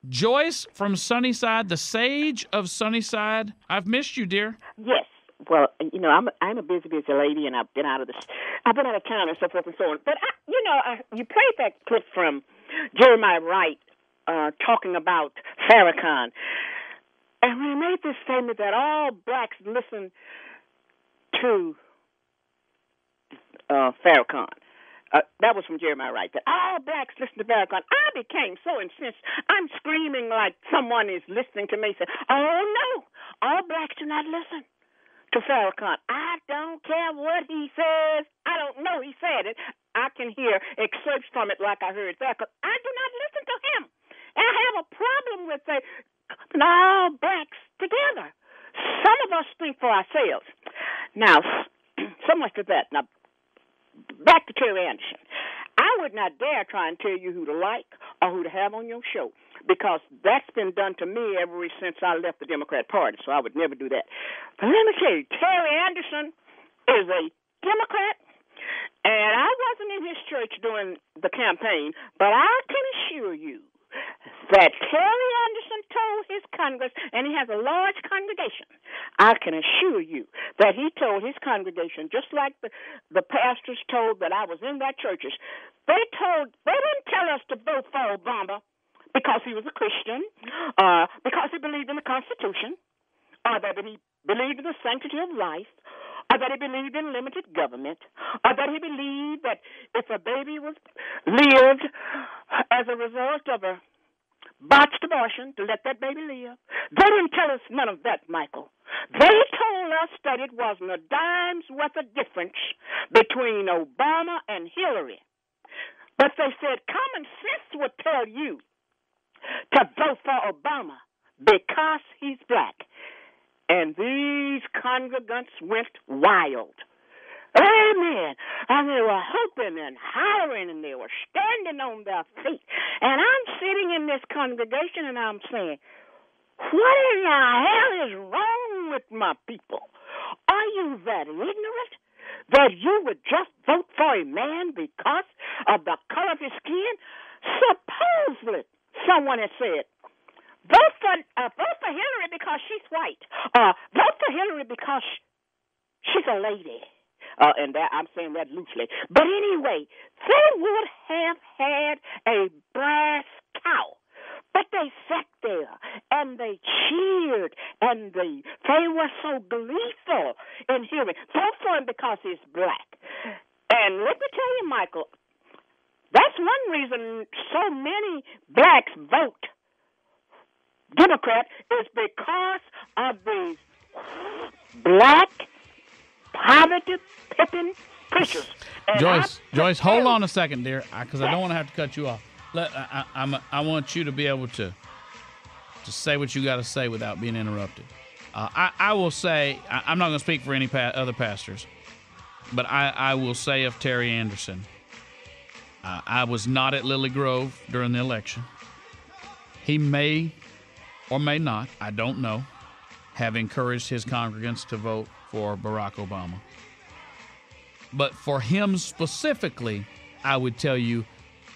Joyce from Sunnyside, the sage of Sunnyside. I've missed you, dear. Yes. Well, I'm a busy lady, and I've been out of town and so forth and so on. But you played that clip from Jeremiah Wright talking about Farrakhan, and when he made this statement that all blacks listen to Farrakhan. That was from Jeremiah Wright. That all blacks listen to Farrakhan. I became so incensed. I'm screaming like someone is listening to me. Say, "Oh no, all blacks do not listen to Farrakhan. I don't care what he says. I don't know he said it. I can hear excerpts from it like I heard Farrakhan. I do not listen to him. And I have a problem with all blacks together. Some of us think for ourselves. Now, so much for that. Now, back to Terry Anderson. I would not dare try and tell you who to like or who to have on your show, because that's been done to me ever since I left the Democrat Party, so I would never do that. But let me tell you, Terry Anderson is a Democrat, and I wasn't in his church during the campaign, but I can assure you that Terry Anderson told his Congress, and he has a large congregation, I can assure you that he told his congregation, just like the pastors told that I was in their churches, they didn't tell us to vote for Obama because he was a Christian, because he believed in the Constitution, or that he believed in the sanctity of life, or that he believed in limited government, or that he believed that if a baby was lived as a result of a botched abortion, to let that baby live. They didn't tell us none of that, Michael. They told us that it wasn't a dime's worth of difference between Obama and Hillary. But they said common sense would tell you to vote for Obama because he's black. And these congregants went wild. Amen. And they were hoping and hollering, and they were standing on their feet. And I'm sitting in this congregation, and I'm saying, what in the hell is wrong with my people? Are you that ignorant that you would just vote for a man because of the color of his skin? Supposedly, someone has said, vote for Hillary because she's white. Vote for Hillary because she's a lady. And that, I'm saying that loosely. But anyway, they would have had a brass cow. But they sat there, and they cheered, and they were so gleeful in hearing. Vote for him because he's black. And let me tell you, Michael, that's one reason so many blacks vote Democrat is because of these black poverty-pipping preachers. Joyce, hold on a second, dear, because I don't want to have to cut you off. I want you to be able to say what you got to say without being interrupted. I will say, I'm not going to speak for any other pastors, but I will say of Terry Anderson, I was not at Lily Grove during the election. He may or may not, I don't know, have encouraged his congregants to vote for Barack Obama. But for him specifically, I would tell you,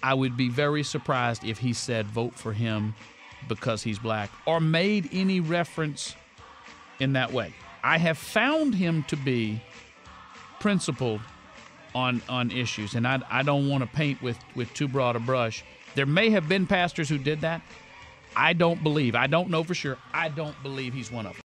I would be very surprised if he said vote for him because he's black or made any reference in that way. I have found him to be principled on issues, and I don't want to paint with too broad a brush. There may have been pastors who did that. I don't know for sure. I don't believe he's one of them.